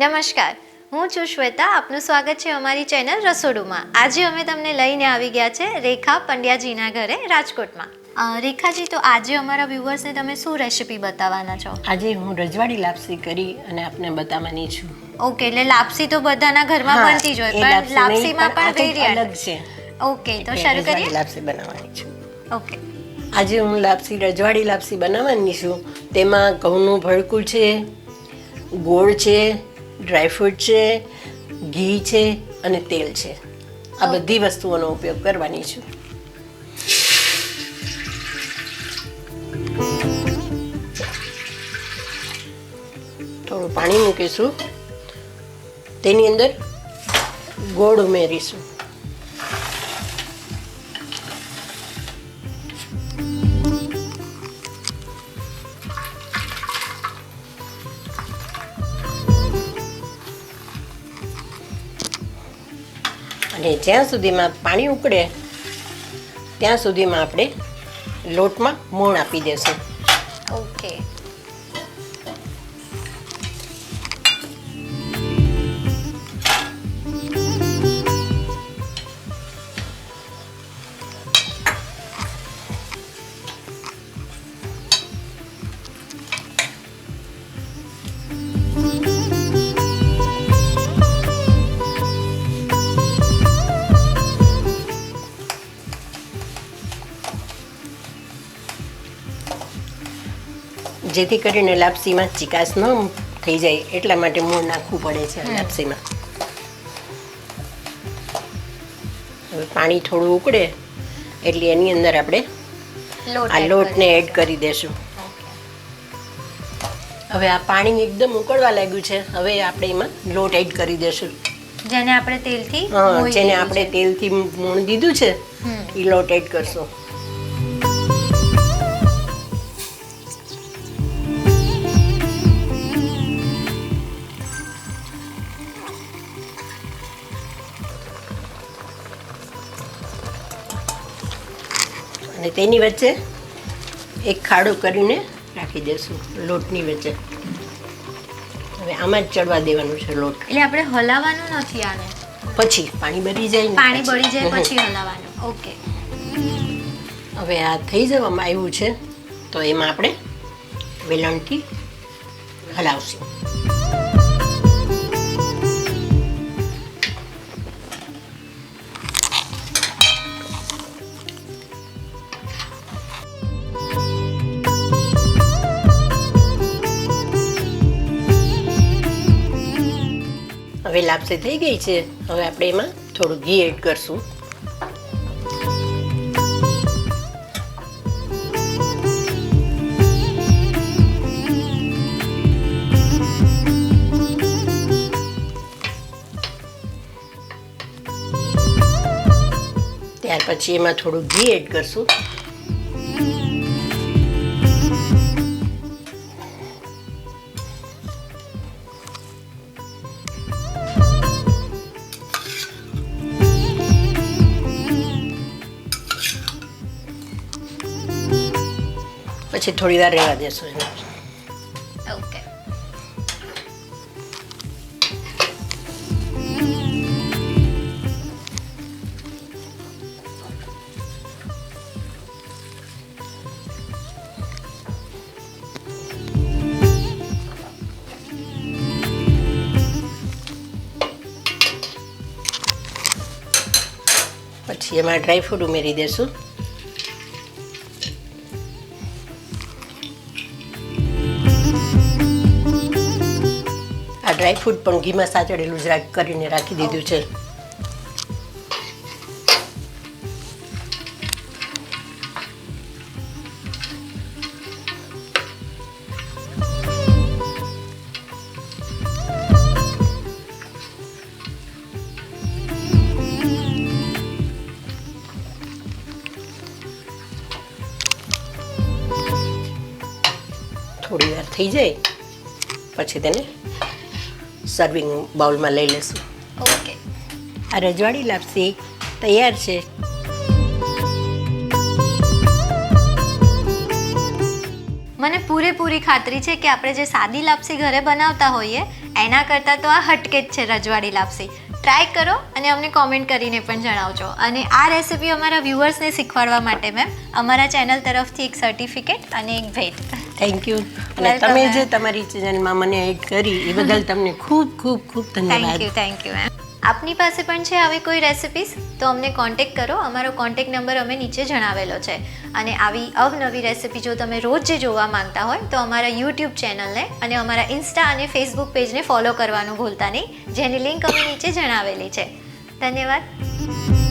નમસ્કાર, હું છું શ્વેતા. આપનું સ્વાગત છે અમારી ચેનલ રસોડુમાં. આજે અમે તમને લઈને આવી ગયા છે રેખા પંડ્યાજીના ઘરે રાજકોટમાં. રેખાજી, તો આજે અમારા વ્યુઅર્સને તમે શું રેસિપી બતાવવાના છો? આજે હું રજવાડી લાપસી કરી અને આપને બતાવવાની છું. ઓકે, એટલે લાપસી તો બધાના ઘરમાં બનતી જ હોય, પણ લાપસીમાં પણ વેરિયન્ટ અલગ છે. ઓકે, તો શરૂ કરીએ. લાપસી બનાવવાની છું. ઓકે, આજે હું રજવાડી લાપસી બનાવવાની છું. તેમાં ઘઉંનું ભડકું છે, ગોળ છે, ડ્રાયફ્રૂટ છે, ઘી છે અને તેલ છે. આ બધી વસ્તુઓનો ઉપયોગ કરવાની છું. થોડું પાણી મૂકીશું, તેની અંદર ગોળ ઉમેરીશું. અને જ્યાં સુધીમાં પાણી ઉકળે ત્યાં સુધીમાં આપણે લોટમાં મોણ આપી દેશું. ઓકે. જેથી કરીને લાપસીમાં ચીકાશ ન થઈ જાય એટલા માટે મોણ નાખવું પડે છે લાપસીમાં. હવે પાણી થોડું ઉકળે એટલે એની અંદર આપણે આ લોટને એડ કરી દેશું. હવે આ પાણી એકદમ ઉકળવા લાગ્યું છે. હવે આપણે એમાં લોટ એડ કરી દેશું. જેને આપણે તેલથી મોણ દીધું છે એ લોટ એડ કરશું. અને તેની વચ્ચે એક ખાડો કરીને રાખી દેશું લોટની વચ્ચે. હવે આમાં જ ચડવા દેવાનું છે લોટ. એટલે આપણે હલાવવાનું નથી આને? પછી પાણી બળી જાય ને પાણી બળી જાય પછી હલાવવાનું. ઓકે. હવે આ થઈ જવામાં આવ્યું છે તો એમાં આપણે વેલણથી હલાવશું. હવે લાપસી થઈ ગઈ છે. હવે આપણે એમાં થોડું ઘી એડ કરશું. ત્યાર પછી એમાં થોડું ઘી એડ કરશું. પછી થોડી વાર રહેવા દેશું એને. ઓકે. પછી એમાં ડ્રાયફ્રૂટ ઉમેરી દેશું. આ ડ્રાયફ્રૂટ પણ ઘીમાં સાચડેલું જ કરીને રાખી દીધું છે. થોડી વાર થઈ જાય પછી તેને સર્વિંગ બાઉલમાં લઈ લેશું. ઓકે. આ રજવાડી લાપસી તૈયાર છે. મને પૂરેપૂરી ખાતરી છે કે આપણે જે સાદી લાપસી ઘરે બનાવતા હોઈએ એના કરતાં તો આ હટકે જ છે રજવાડી લાપસી. ટ્રાય કરો અને અમને કોમેન્ટ કરીને પણ જણાવજો. અને આ રેસિપી અમારા વ્યુઅર્સને શીખવાડવા માટે મેમ અમારા ચેનલ તરફથી એક સર્ટિફિકેટ અને એક ભેટ. Thank you. અને તમે જે તમારી ચેનલમાં મને એડ કરી એ બદલ તમને ખૂબ ખૂબ ખૂબ ધન્યવાદ. Thank you ma'am. આપની પાસે પણ છે આવી કોઈ રેસિપીસ તો અમને કોન્ટેક્ટ કરો. અમારો કોન્ટેક્ટ નંબર અમે નીચે જણાવેલો છે. અને આવી અવનવી રેસિપી જો તમે રોજ જે જોવા માંગતા હોય તો અમારા યુટ્યુબ ચેનલને અને અમારા ઇન્સ્ટા અને ફેસબુક પેજને ફોલો કરવાનું ભૂલતા નહીં, જેની લિંક અમે નીચે જણાવેલી છે. ધન્યવાદ.